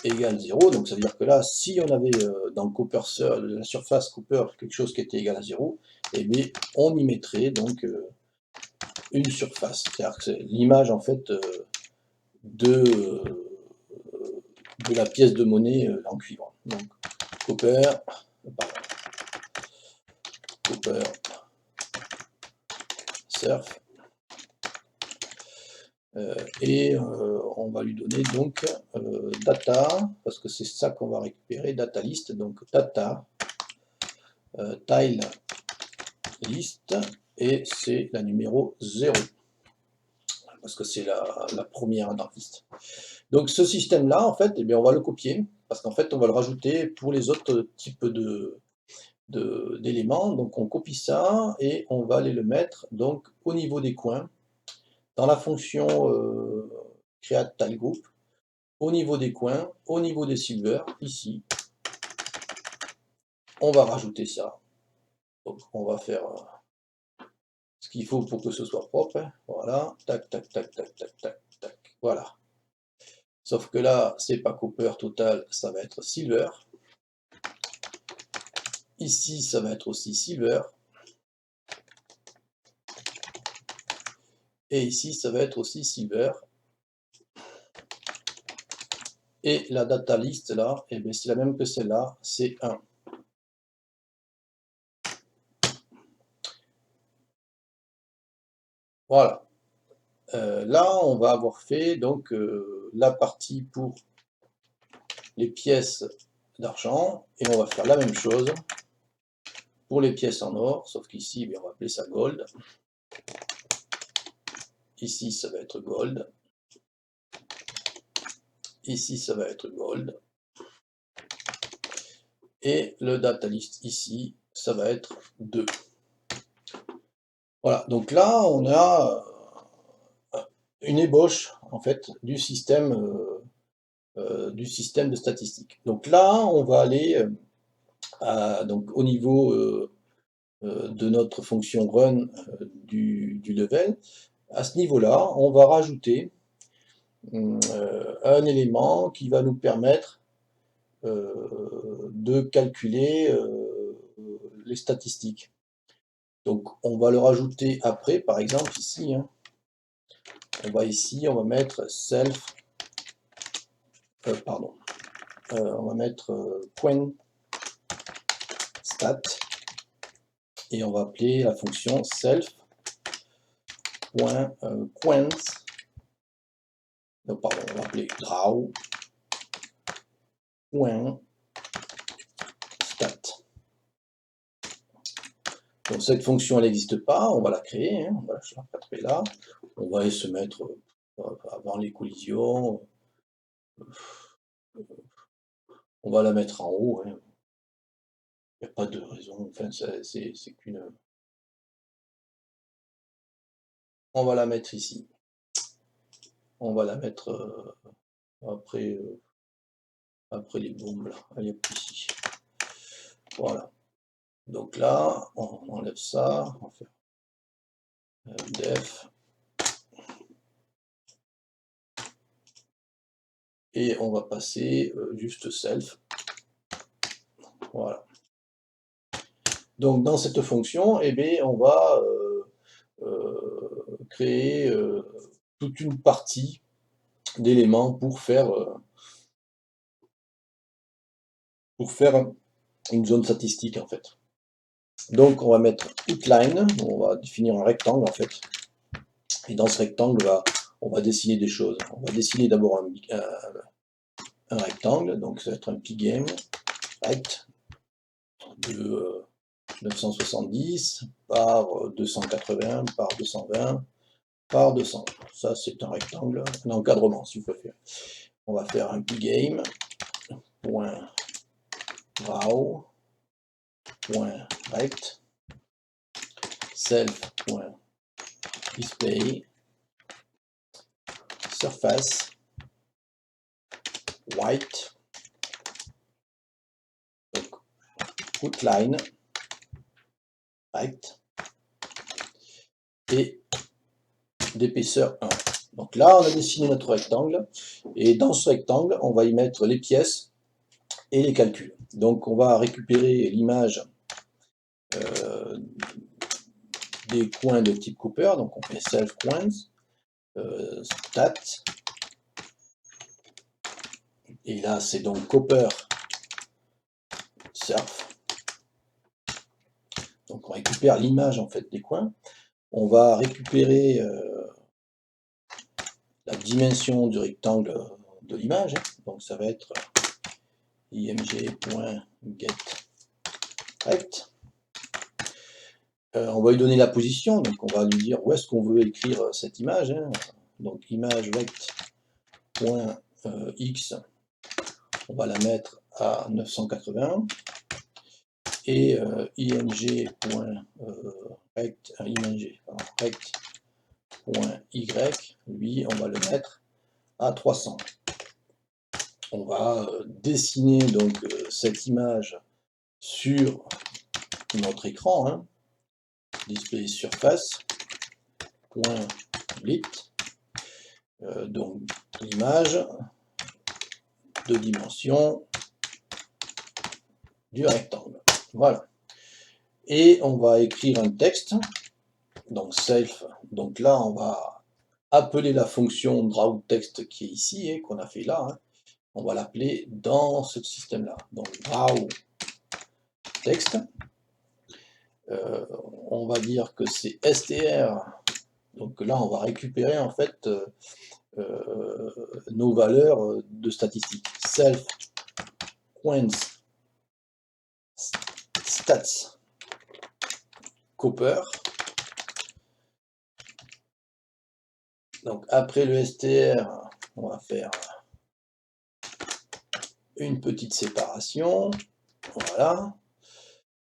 égale 0. Donc ça veut dire que là, si on avait dans copper surf, la surface copper quelque chose qui était égal à 0, et bien on y mettrait donc une surface. C'est-à-dire que c'est l'image en fait de la pièce de monnaie en cuivre. Donc copper, copper surf, et on va lui donner donc data, parce que c'est ça qu'on va récupérer, data list, donc data tile list, et c'est la numéro 0, parce que c'est la première dans la liste. Donc ce système-là, en fait, eh bien, on va le copier, parce qu'en fait, on va le rajouter pour les autres types d'éléments. Donc on copie ça, et on va aller le mettre donc au niveau des coins, dans la fonction create tile group, au niveau des coins, au niveau des silver, ici, on va rajouter ça. Donc on va faire ce qu'il faut pour que ce soit propre, hein. Voilà, tac, tac, tac, tac, tac, tac, tac, voilà. Sauf que là, c'est pas copper total, ça va être silver. Ici, ça va être aussi silver. Et ici, ça va être aussi silver. Et la data list, là, eh bien, c'est la même que celle-là, c'est 1. Voilà. Là, on va avoir fait donc la partie pour les pièces d'argent, et on va faire la même chose pour les pièces en or, sauf qu'ici, on va appeler ça gold. Ici, ça va être gold. Ici, ça va être gold. Et le data list ici, ça va être 2. Voilà, donc là, on a une ébauche, en fait, du système de statistiques. Donc là, on va aller donc, au niveau de notre fonction run du level. À ce niveau-là, on va rajouter un élément qui va nous permettre de calculer les statistiques. Donc on va le rajouter après, par exemple ici, hein. On va mettre self, on va mettre point stat, et on va appeler la fonction self point points, on va appeler draw point stat. Donc cette fonction elle n'existe pas, on va la créer, hein, on va la créer là, on va se mettre avant les collisions, on va la mettre en haut, hein. Il n'y a pas de raison, enfin c'est qu'une. On va la mettre ici. On va la mettre après, après les bombes là. Allez hop ici. Voilà. Donc là, on enlève ça, on va faire def. Et on va passer juste self. Voilà. Donc dans cette fonction, eh bien, on va créer toute une partie d'éléments pour faire pour faire une zone statistique en fait. Donc on va mettre outline, on va définir un rectangle en fait. Et dans ce rectangle, on va dessiner des choses. On va dessiner d'abord un rectangle, donc ça va être un pygame rect de 970 par 280 par 220 par 200. Ça c'est un rectangle, un encadrement si vous préférez. On va faire un pygame point draw point rect self point display surface white donc outline rect et d'épaisseur 1. Donc là, on a dessiné notre rectangle, et dans ce rectangle, on va y mettre les pièces et les calculs. Donc on va récupérer l'image des coins de type Cooper, donc on fait self coins, stat, et là c'est donc Cooper surf. Donc on récupère l'image en fait des coins. On va récupérer la dimension du rectangle de l'image, donc ça va être img.getRect. On va lui donner la position, donc on va lui dire où est-ce qu'on veut écrire cette image. Donc image rect.x, on va la mettre à 980. Et rect.y, lui, on va le mettre à 300. On va dessiner donc cette image sur notre écran, display surface .lit, donc l'image de dimension du rectangle. Voilà. Et on va écrire un texte, donc self, donc là on va appeler la fonction drawText qui est ici, qu'on a fait là, on va l'appeler dans ce système-là. Donc drawText, on va dire que c'est str, donc là on va récupérer en fait nos valeurs de statistiques. Self coins stats Cooper. Donc après le str, on va faire une petite séparation, voilà.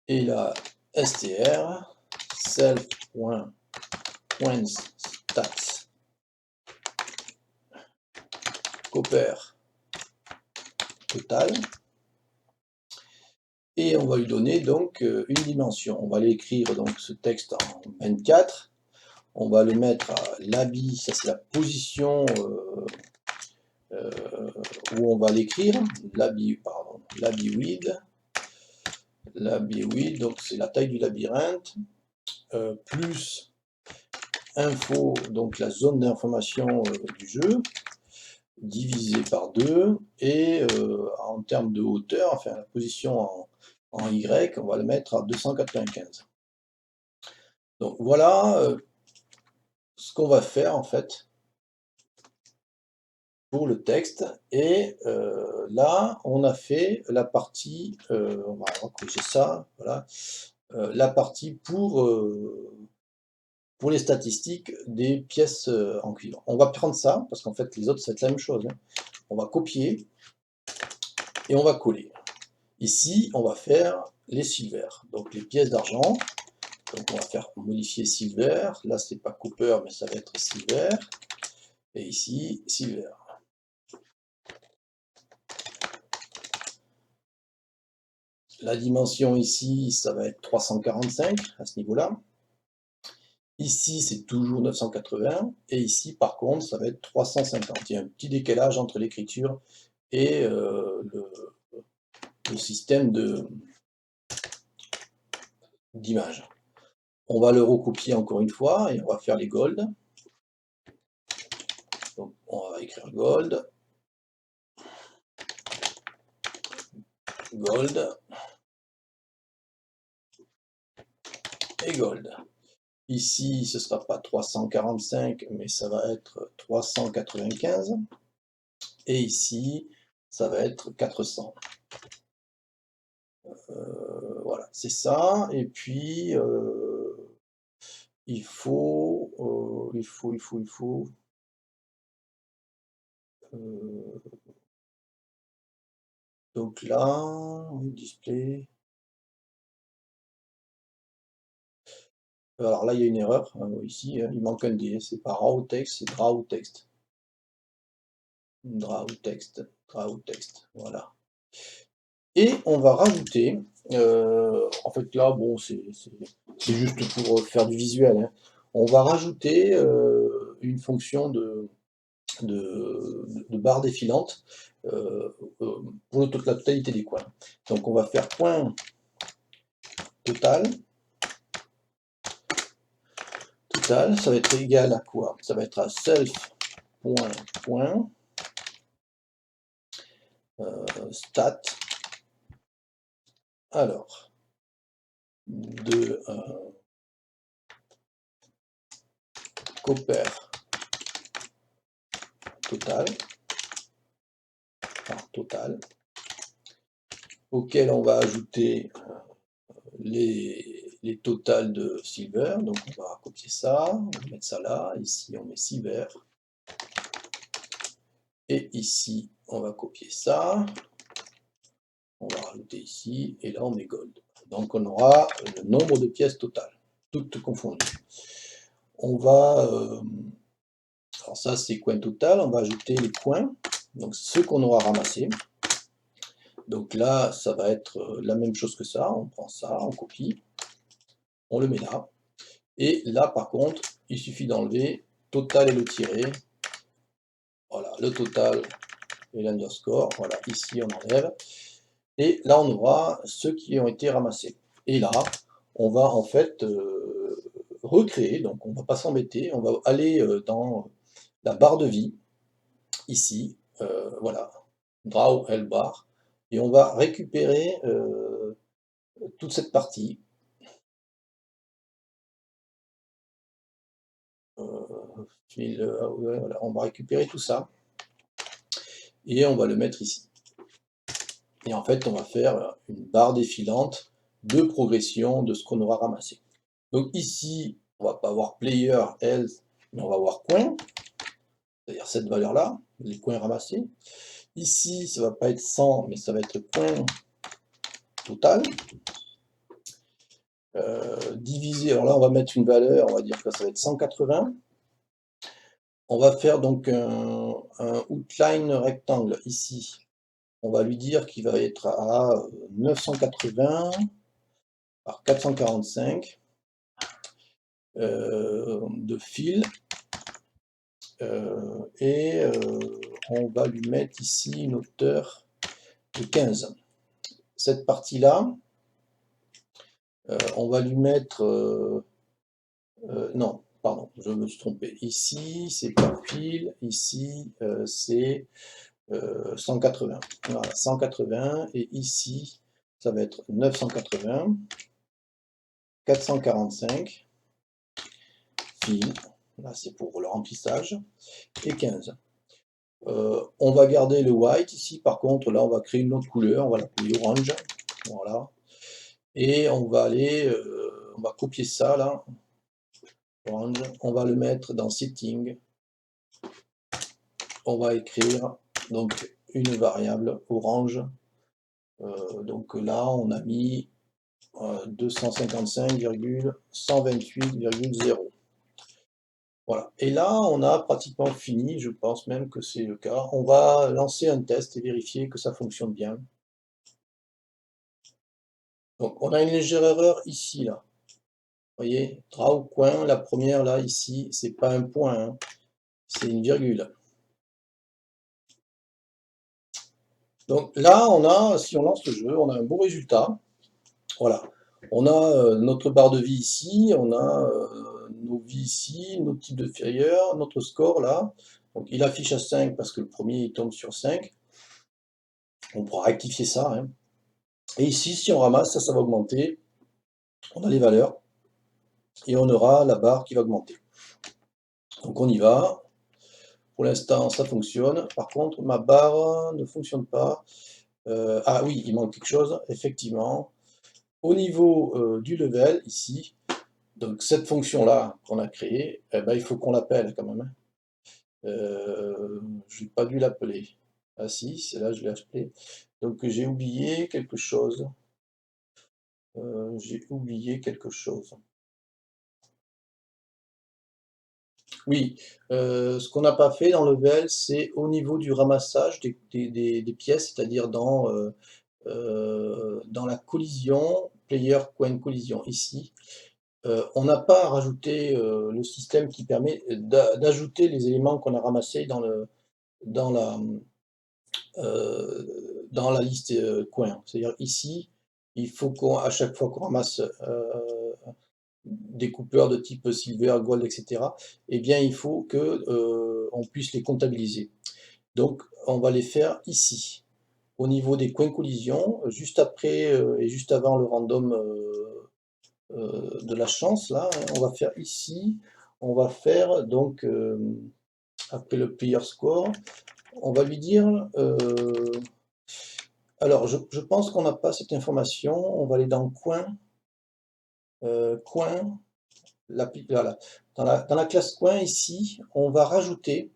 Et la str self.pointstats Cooper total. Et on va lui donner donc une dimension. On va l'écrire donc ce texte en 24. On va le mettre à l'habit, ça c'est la position où on va l'écrire, l'habit width, donc c'est la taille du labyrinthe, plus info, donc la zone d'information du jeu, divisé par 2, et en termes de hauteur, enfin la position en Y, on va le mettre à 295. Donc voilà ce qu'on va faire en fait pour le texte, et là on a fait la partie, on va corriger ça, voilà, la partie pour les statistiques des pièces en cuivre. On va prendre ça, parce qu'en fait les autres c'est la même chose, on va copier et on va coller. Ici on va faire les silver, donc les pièces d'argent, donc on va faire modifier silver, là c'est pas Cooper mais ça va être silver, et ici silver. La dimension ici, ça va être 345 à ce niveau-là. Ici, c'est toujours 980. Et ici, par contre, ça va être 350. Il y a un petit décalage entre l'écriture et le système d'image. On va le recopier encore une fois et on va faire les gold. Donc, on va écrire gold. gold et gold. Ici, ce ne sera pas 345, mais ça va être 395. Et ici, ça va être 400. Voilà, c'est ça. Et puis, il faut, donc là, display. Alors là, il y a une erreur, ici, il manque un D, c'est pas raw text, c'est draw text. Draw text, voilà. Et on va rajouter, en fait là, bon, c'est juste pour faire du visuel, hein. On va rajouter une fonction de barre défilante pour la totalité des coins. Donc on va faire point total. Total, ça va être égal à quoi? Ça va être à self.point stat. Alors, de compare total, enfin, total, auquel on va ajouter les totals de silver. Donc on va copier ça, on va mettre ça là, ici on met silver, et ici on va copier ça, on va rajouter ici, et là on met gold. Donc on aura le nombre de pièces totales, toutes confondues. On va, alors ça c'est coin total, on va ajouter les coins, donc ceux qu'on aura ramassés. Donc là, ça va être la même chose que ça, on prend ça, on copie, on le met là. Et là, par contre, il suffit d'enlever total et le tiret. Voilà, le total et l'underscore. Voilà, ici on enlève. Et là, on aura ceux qui ont été ramassés. Et là, on va en fait recréer, donc on ne va pas s'embêter, on va aller dans la barre de vie, ici, voilà, draw L bar, et on va récupérer toute cette partie. Voilà, on va récupérer tout ça et on va le mettre ici. Et en fait, on va faire une barre défilante de progression de ce qu'on aura ramassé. Donc ici, on va pas avoir player, else, mais on va avoir coin, c'est-à-dire cette valeur-là, les coins ramassés. Ici, ça va pas être 100, mais ça va être coin total. Divisé, alors là, on va mettre une valeur, on va dire que ça va être 180. On va faire donc un outline rectangle ici. On va lui dire qu'il va être à 980 par 445 de fil. Et on va lui mettre ici une hauteur de 15. Cette partie-là, on va lui mettre... non, pardon, je me suis trompé. Ici, c'est par fil. Ici, c'est 180. Voilà, 180. Et ici, ça va être 980, 445 fil. Là, c'est pour le remplissage. Et 15. On va garder le white ici. Par contre, là, on va créer une autre couleur. On va l'appeler orange. Voilà. Et on va aller, on va copier ça là. Orange. On va le mettre dans Setting. On va écrire donc une variable orange. Donc là, on a mis 255,128,0. Voilà. Et là, on a pratiquement fini. Je pense même que c'est le cas. On va lancer un test et vérifier que ça fonctionne bien. Donc, on a une légère erreur ici, là. Vous voyez, draw coin, la première, là, ici, c'est pas un point, hein, c'est une virgule. Donc là, on a, si on lance le jeu, on a un beau résultat. Voilà. On a notre barre de vie ici, on a nos vies ici, nos types de failure, notre score là. Donc il affiche à 5 parce que le premier il tombe sur 5. On pourra rectifier ça, hein. Et ici, si on ramasse, ça va augmenter. On a les valeurs et on aura la barre qui va augmenter. Donc on y va. Pour l'instant, ça fonctionne. Par contre, ma barre ne fonctionne pas. Ah oui, il manque quelque chose, effectivement. Au niveau du level, ici, donc cette fonction-là qu'on a créée, eh ben, il faut qu'on l'appelle quand même. Je n'ai pas dû l'appeler. Ah si, c'est là, je l'ai appelé. Donc j'ai oublié quelque chose. J'ai oublié quelque chose. Oui, ce qu'on n'a pas fait dans level, c'est au niveau du ramassage des pièces, c'est-à-dire dans la collision, player coin collision ici. On n'a pas rajouté le système qui permet d'ajouter les éléments qu'on a ramassés dans la, dans la liste coin. C'est-à-dire ici, il faut qu'à chaque fois qu'on ramasse des coupeurs de type silver, gold, etc., eh bien, il faut que on puisse les comptabiliser. Donc, on va les faire ici, au niveau des coins collision, juste après et juste avant le random de la chance, là, hein, on va faire ici, on va faire donc, après le player score, on va lui dire, alors je pense qu'on n'a pas cette information, on va aller dans coin, coin, voilà. Dans la classe coin ici, on va rajouter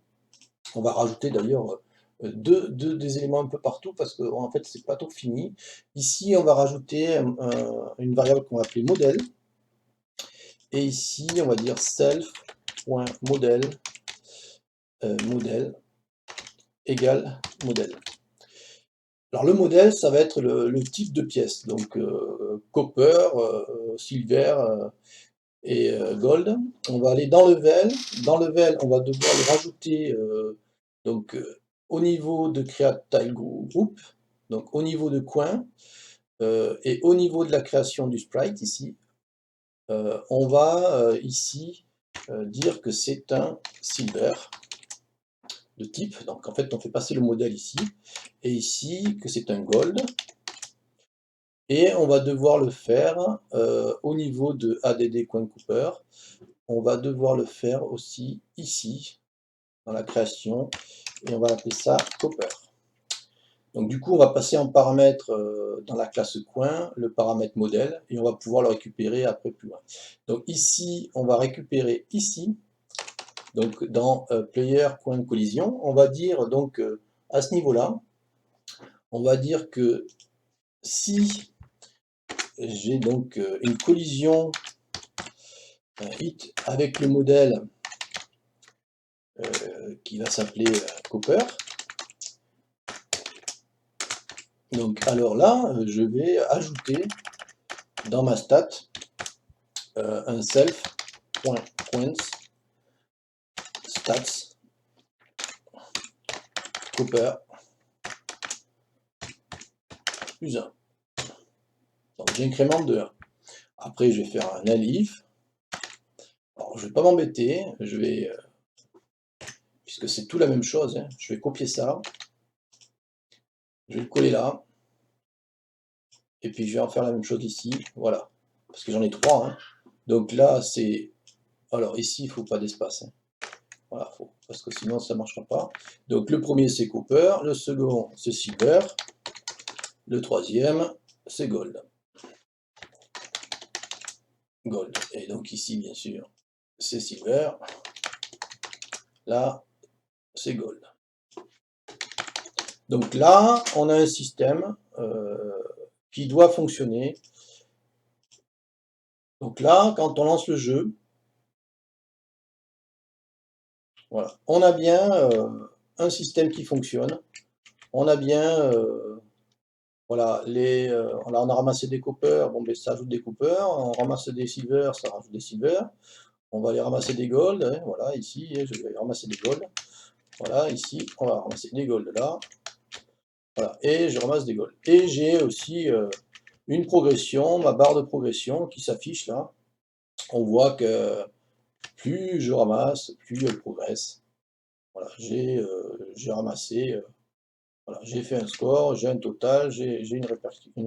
d'ailleurs des éléments un peu partout parce que en fait c'est pas tout fini. Ici on va rajouter une variable qu'on va appeler modèle et ici on va dire self.modèle modèle égale modèle. Alors le modèle ça va être le type de pièce, donc copper, silver et gold. On va aller dans level. Dans level, on va devoir le rajouter donc au niveau de create tile group, donc au niveau de coin et au niveau de la création du sprite ici, on va ici dire que c'est un silver de type. Donc en fait, on fait passer le modèle ici et ici que c'est un gold. Et on va devoir le faire au niveau de ADD Coin Cooper. On va devoir le faire aussi ici, dans la création, et on va appeler ça Copper. Donc du coup, on va passer en paramètre dans la classe coin, le paramètre modèle, et on va pouvoir le récupérer après plus loin. Donc ici, on va récupérer ici, donc dans player coin collision, on va dire donc à ce niveau-là, on va dire que si j'ai donc une collision hit avec le modèle qui va s'appeler Copper. Donc alors là, je vais ajouter dans ma stat un self.points stats Copper plus 1. Donc j'incrémente de 1. Après je vais faire un elif. Alors je ne vais pas m'embêter, je vais puisque c'est tout la même chose, hein, je vais copier ça, je vais le coller là, et puis je vais en faire la même chose ici, voilà, parce que j'en ai 3. Hein. Donc là c'est, alors ici il ne faut pas d'espace, hein. Voilà, parce que sinon ça ne marchera pas. Donc le premier c'est Copper, le second c'est Silver, le troisième c'est Gold. Gold. Et donc ici bien sûr c'est Silver, là c'est Gold. Donc là on a un système qui doit fonctionner. Donc là quand on lance le jeu, voilà, on a bien un système qui fonctionne, on a bien voilà, on a ramassé des coppers, bon ben ça ajoute des coppers, on ramasse des silver, ça rajoute des silver, on va aller ramasser des gold, hein, voilà, ici, je vais ramasser des gold, voilà, ici, on va ramasser des gold là, voilà, et je ramasse des gold. Et j'ai aussi une progression, ma barre de progression qui s'affiche là, on voit que plus je ramasse, plus elle progresse, voilà, j'ai ramassé Voilà, j'ai fait un score, j'ai un total, j'ai une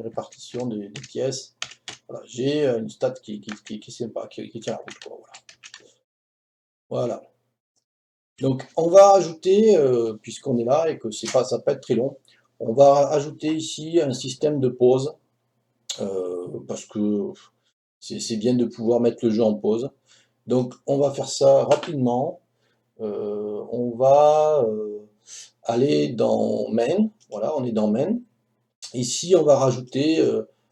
répartition des pièces. Voilà, j'ai une stat qui est sympa, qui tient la route, quoi, voilà. Voilà. Donc on va ajouter, puisqu'on est là et que c'est pas, ça peut être très long, on va ajouter ici un système de pause, parce que c'est bien de pouvoir mettre le jeu en pause. Donc on va faire ça rapidement. On va aller dans Main, voilà, on est dans Main. Ici, on va rajouter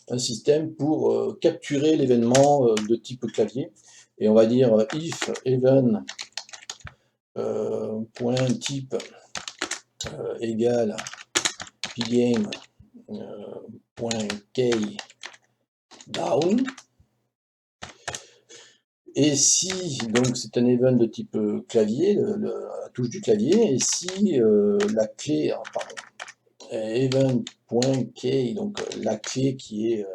un système pour capturer l'événement de type clavier. Et on va dire if event point type égale pgame point key down. Et si, donc c'est un event de type clavier, la touche du clavier, et si la clé, pardon, event.key, donc la clé qui est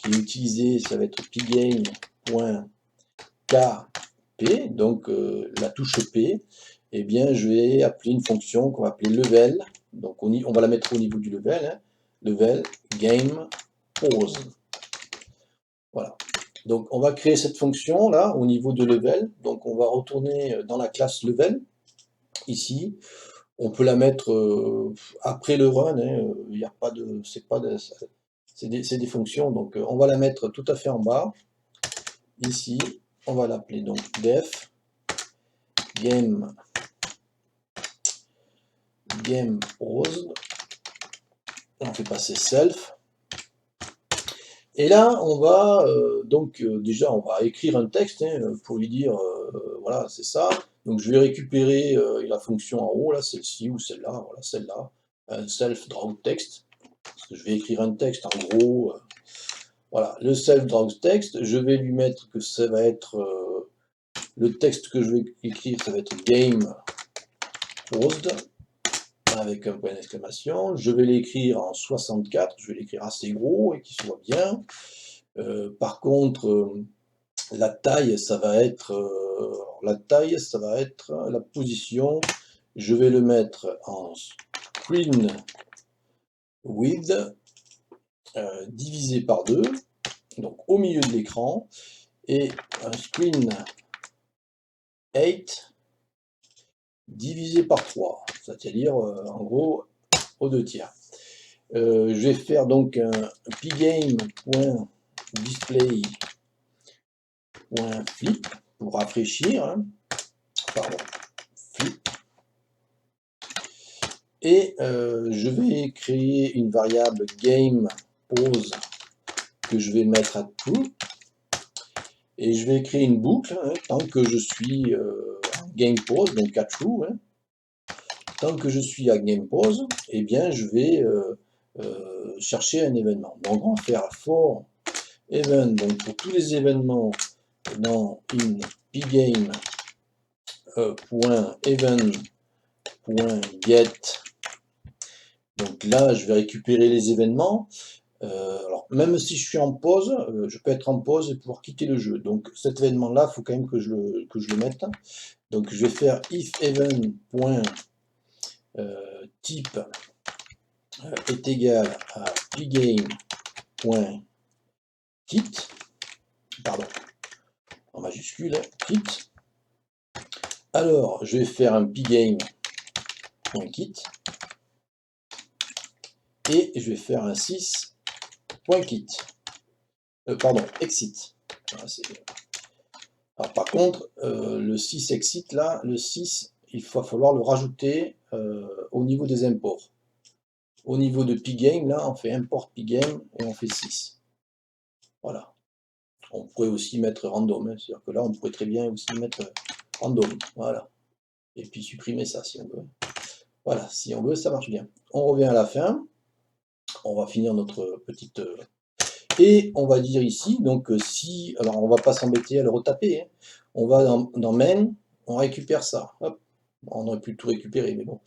utilisée, ça va être pgame.kp, donc la touche P, et bien je vais appeler une fonction qu'on va appeler level, donc on va la mettre au niveau du level, hein, level game pause. Voilà. Donc on va créer cette fonction là au niveau de level, donc on va retourner dans la classe level, ici. On peut la mettre après le run, hein, il n'y a pas de, c'est des fonctions, donc on va la mettre tout à fait en bas, ici, on va l'appeler donc def game pause, on fait passer self, et là on va déjà on va écrire un texte hein, pour lui dire voilà c'est ça, donc je vais récupérer la fonction en haut là, celle-ci ou celle-là, voilà celle-là, un self draw text, parce que je vais écrire un texte en gros. Voilà, le self draw text, je vais lui mettre que ça va être le texte que je vais écrire, ça va être game paused avec un point d'exclamation. Je vais l'écrire en 64, je vais l'écrire assez gros et qu'il soit bien. Par contre, la taille, ça va être la position. Je vais le mettre en screen width divisé par 2, donc au milieu de l'écran, et un screen 8 divisé par 3, c'est-à-dire en gros aux 2 tiers. Je vais faire donc un pgame.display.flip pour rafraîchir, hein, pardon, flip, et je vais créer une variable game pause que je vais mettre à true, et je vais créer une boucle hein, tant que je suis game pause, donc à true, hein. Tant que je suis à game pause, eh bien je vais chercher un événement. Donc on va faire for event, donc pour tous les événements dans in pgame .event.get. Donc là je vais récupérer les événements. Alors même si je suis en pause, je peux être en pause et pouvoir quitter le jeu. Donc cet événement là, il faut quand même que je le mette. Donc je vais faire if event.type est égal à pgame.kit, pardon, en majuscule, kit. Alors, je vais faire un pgame.kit et je vais faire un 6.kit. Pardon, exit. Alors, par contre, le 6 exit là, le 6, il va falloir le rajouter au niveau des imports. Au niveau de pgame, là, on fait import pgame et on fait 6. Voilà. On pourrait aussi mettre random, hein, c'est-à-dire que là, on pourrait très bien aussi mettre random, voilà. Et puis supprimer ça si on veut. Voilà, si on veut, ça marche bien. On revient à la fin, on va finir notre petite... et on va dire ici, donc si... Alors on va pas s'embêter à le retaper, hein. On va dans main, on récupère ça. Hop. On aurait pu tout récupérer, mais bon.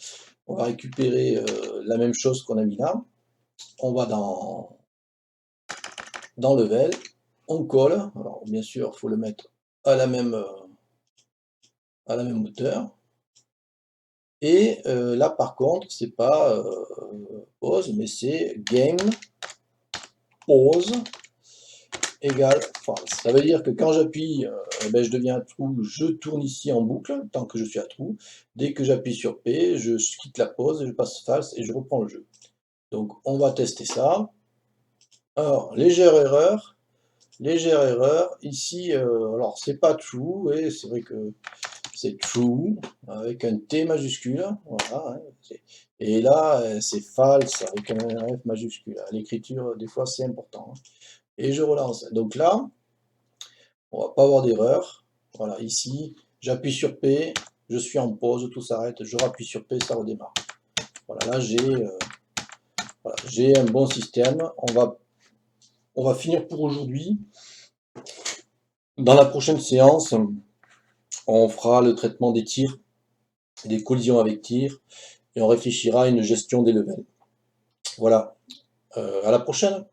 On va récupérer la même chose qu'on a mis là. On va dans level, on colle. Alors bien sûr, il faut le mettre à la même hauteur. Et là par contre, c'est pas pause, mais c'est game pause égale false. Ça veut dire que quand j'appuie, eh ben, je deviens true, je tourne ici en boucle tant que je suis à true. Dès que j'appuie sur P, je quitte la pause, je passe false et je reprends le jeu. Donc on va tester ça. Alors, légère erreur, ici, alors c'est pas true, et c'est vrai que c'est true, avec un T majuscule, voilà, hein, et là, c'est false, avec un F majuscule. L'écriture, des fois, c'est important, hein. Et je relance. Donc là, on va pas avoir d'erreur. Voilà, ici, j'appuie sur P, je suis en pause, tout s'arrête, je rappuie sur P, ça redémarre. Voilà, là, j'ai un bon système. On va finir pour aujourd'hui. Dans la prochaine séance, on fera le traitement des tirs, des collisions avec tirs, et on réfléchira à une gestion des levels. Voilà, à la prochaine.